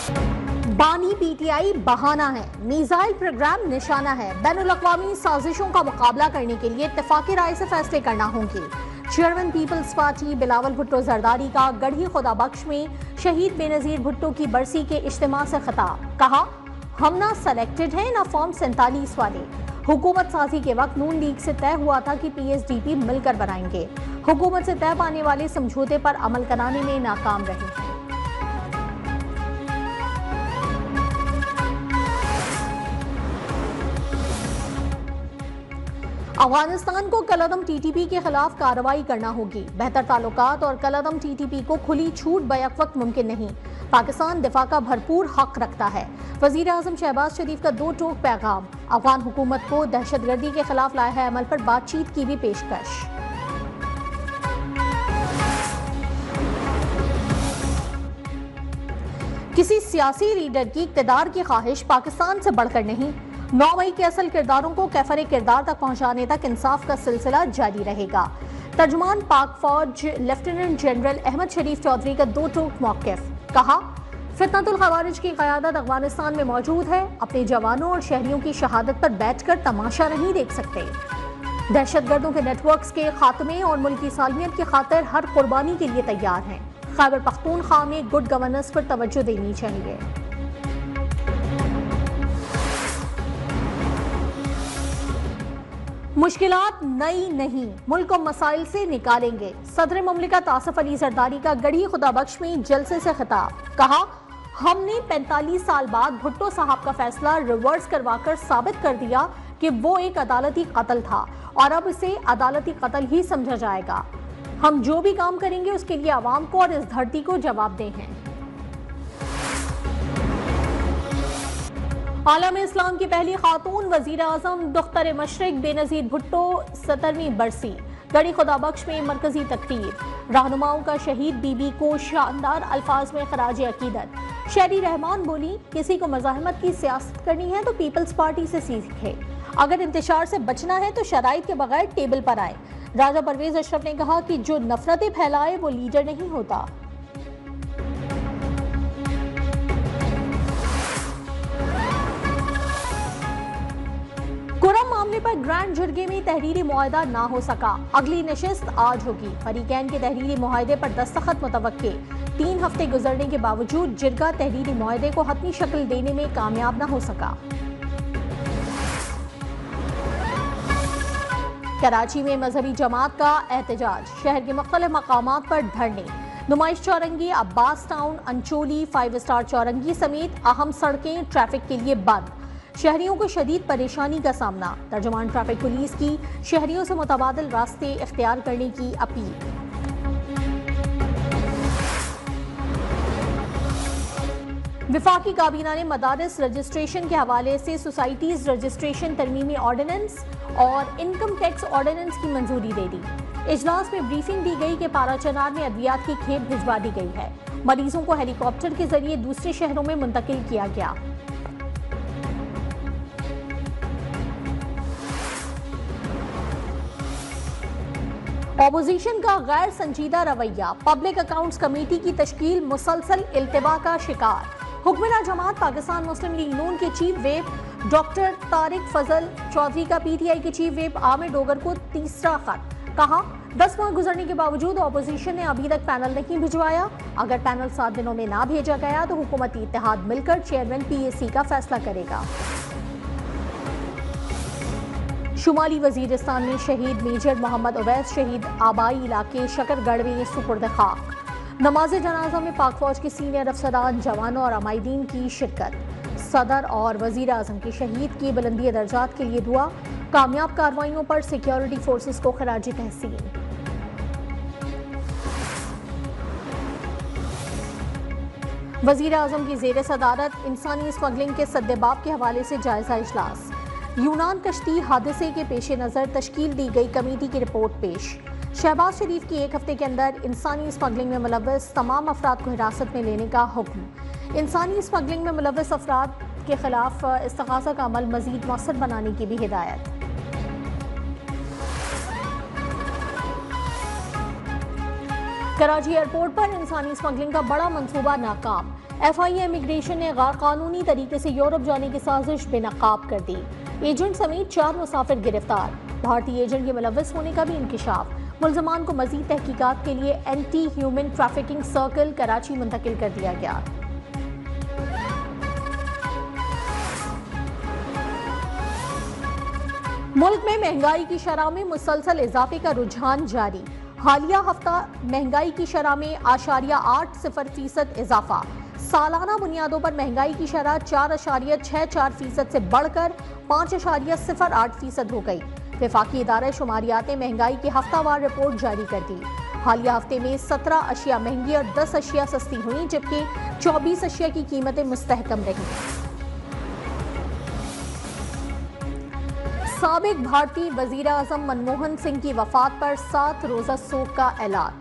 बानी पीटीआई बहाना है, मिसाइल प्रोग्राम निशाना है। बैनुल-अक़वामी साजिशों का मुकाबला करने के लिए इत्तेफाकी राय से फैसले करना होंगे। चेयरमैन पीपल्स पार्टी बिलावल भुट्टो जरदारी का गढ़ी खुदा बख्श में शहीद बेनज़ीर भुट्टो की बरसी के इज्तिमा से खिताब। कहा, हम ना सेलेक्टेड हैं ना फॉर्म 47 वाले। हुकूमत साजी के वक्त नून लीग से तय हुआ था कि पीएसडीपी मिलकर बनाएंगे। हुकूमत से तय पाने वाले समझौते पर अमल कराने में नाकाम रहे हैं। अफगानिस्तान को कलअदम टीटीपी के खिलाफ कार्रवाई करना होगी। बेहतर ताल्लुकात और कलअदम टीटीपी को खुली छूट बैक वक्त मुमकिन नहीं। पाकिस्तान दिफा का भरपूर हक रखता है। वजीर आजम शहबाज शरीफ का दो टोक पैगाम। अफगान हुकूमत को दहशतगर्दी के खिलाफ लाए अमल पर बातचीत की भी पेशकश। किसी सियासी लीडर की इक़्तिदार की ख्वाहिश पाकिस्तान से बढ़कर नहीं। 9 मई के असल किरदारों को कैफरे किरदार तक पहुंचाने तक इंसाफ का सिलसिला जारी रहेगा। तर्जुमान पाक फौज लेफ्टिनेंट जनरल अहमद शरीफ चौधरी का दो टोक मौक़िफ़। कहा, फितनतुल खवारिज की क़यादत अफगानिस्तान में मौजूद है। अपने जवानों और शहरियों की शहादत पर बैठकर तमाशा नहीं देख सकते। दहशतगर्दों के नेटवर्क्स के खात्मे और मुल्क की सालमियत की खातिर हर कुर्बानी के लिए तैयार हैं। खैबर पख्तूनख्वा में गुड गवर्नेंस पर तवज्जो देनी चाहिए। मुश्किलात नई नहीं, मुल्क को मसाइल से निकालेंगे। सदर मुमलिकत आसिफ अली जरदारी का गढ़ी खुदा बख्श में जलसे से खिताब। कहा, हमने 45 साल बाद भुट्टो साहब का फैसला रिवर्स करवाकर साबित कर दिया कि वो एक अदालती कत्ल था और अब इसे अदालती कत्ल ही समझा जाएगा। हम जो भी काम करेंगे उसके लिए आवाम को और इस धरती को जवाबदेह हैं। आलम इस्लाम की पहली खातून वजीर आजम दुख्तर मशरिक बेनज़ीर भुट्टो 17वीं बरसी। गढ़ी खुदा बख्श में मरकजी तकरीर। रहनुमाओं का शहीद बीबी को शानदार अल्फाज में खराज अकीदत। शहरी रहमान बोली, किसी को मज़ाहमत की सियासत करनी है तो पीपल्स पार्टी से सीखे। अगर इंतशार से बचना है तो शराइत के बगैर टेबल पर आए। राजा परवेज अशरफ ने कहा कि जो नफरतें फैलाए वो लीडर नहीं होता। कुरम मामले पर ग्रैंड जुर्गे में तहरीरी मुआहदा ना हो सका। अगली नशिस्त आज होगी। फरीकैन के तहरीरी मुआहदे पर दस्तखत मुतवक्के। 3 हफ्ते गुजरने के बावजूद जिरगा तहरीरी मुआहदे को हतमी शक्ल देने में कामयाब न हो सका। कराची में मजहबी जमात का एहतजाज। शहर के मुख्तलिफ मकामात पर धरने। नुमाइश चौरंगी, अब्बास टाउन, अंचोली, 5 स्टार चौरंगी समेत अहम सड़कें ट्रैफिक के लिए बंद। शहरियों को शदीद परेशानी का सामना। तर्जुमान ट्रैफिक पुलिस की शहरियों से मुतबादिल रास्ते इख्तियार करने की अपील। विफाकी काबीना ने मदारिस रजिस्ट्रेशन के हवाले से सोसाइटीज रजिस्ट्रेशन तरमीमी ऑर्डिनेंस और इनकम टैक्स ऑर्डिनेंस की मंजूरी दे दी। इजलास में ब्रीफिंग दी गई कि पाराचनार में अद्वियात की खेप भिजवा दी गई है। मरीजों को हेलीकॉप्टर के जरिए दूसरे शहरों में मुंतकिल किया गया। ऑपोजिशन का गैर संजीदा रवैया। पब्लिक अकाउंट्स कमेटी की तश्कील मुसलसल इल्तिबा का शिकार। हुक्मरां जमात पाकिस्तान मुस्लिम लीग नून के चीफ व्हिप डॉक्टर तारिक फजल चौधरी का पीटीआई के चीफ व्हिप आमिर डोगर को तीसरा खत। कहा, 10 माह गुजरने के बावजूद ऑपोजिशन ने अभी तक पैनल नहीं भिजवाया। अगर पैनल 7 दिनों में ना भेजा गया तो हुकूमती इत्तेहाद मिलकर चेयरमैन पीएसी का फैसला करेगा। शुमाली वजीरिस्तान में शहीद मेजर मोहम्मद उवैस शहीद आबाई इलाके शकरगढ़ में सुपुर्द खाक। नमाज जनाजा में पाक फौज के सीनियर अफसरान, जवानों और अमायदीन की शिरकत। सदर और वजीर आजम के शहीद की बुलंदी दर्जात के लिए दुआ। कामयाब कार्रवाइयों पर सिक्योरिटी फोर्सेस को खराज तहसीन। वजीर आजम की जेर सदारत इंसानी स्मगलिंग के सद्देबाब के हवाले से जायजा इजलास। यूनान कश्ती हादसे के पेश नज़र तश्कील दी गई कमेटी की रिपोर्ट पेश। शहबाज शरीफ की 1 हफ्ते के अंदर इंसानी स्मगलिंग में मुलव्वस तमाम अफराद को हिरासत में लेने का हुक्म। इंसानी स्मगलिंग में मुलव्वस अफराद के खिलाफ इस्तग़ासा का अमल मजीद मौसर बनाने की भी हिदायत। कराची एयरपोर्ट पर इंसानी स्मगलिंग का बड़ा मंसूबा नाकाम। FIA इमिग्रेशन ने गैर कानूनी तरीके से यूरोप जाने की साजिश बेनकाब कर दी। एजेंट समेत 4 मुसाफिर गिरफ्तार। भारतीय एजेंट के मुलव्वस होने का भी इंकिशाफ। मुल्ज़मान को मजीद तहकीकात के लिए anti human trafficking circle Karachi मुंतकिल कर दिया गया। मुल्क में महंगाई की शरह में मुसलसल इजाफे का रुझान जारी। हालिया हफ्ता महंगाई की शरह में 8.80% इजाफा। सालाना बुनियादों पर महंगाई की शरह 4.64% से बढ़कर 5.08% हो गई। वफाकी इदारा शुमारियात ने महंगाई की हफ्तावार रिपोर्ट जारी कर दी। हालिया हफ्ते में 17 अशिया महंगी और 10 अशिया सस्ती हुई, जबकि 24 अशिया की कीमतें मुस्तहकम रही। साबिक भारतीय वजीर आजम मनमोहन सिंह की वफात पर 7 रोजा सोग का ऐलान।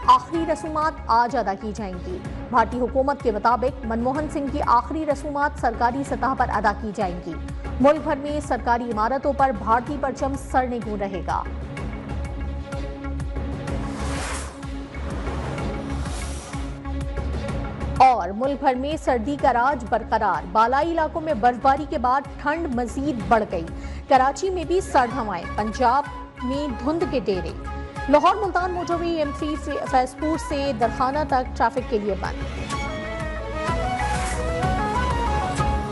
आखिरी रसूमात आज अदा की जाएंगी। भारतीय हुकूमत के मुताबिक मनमोहन सिंह की आखिरी रसूमात सरकारी सतह पर अदा की जाएंगी। मुल्क भर में सरकारी इमारतों पर भारतीय परचम सरनेगू रहेगा। और मुल्क भर में सर्दी का राज बरकरार। बालाई इलाकों में बर्फबारी के बाद ठंड मजीद बढ़ गई। कराची में भी सर्द हवाएं, पंजाब में धुंध के डेरे। लाहौर, मुल्तान, मोटरवे, M3 फैजपुर से दरखाना तक ट्रैफिक के लिए बंद।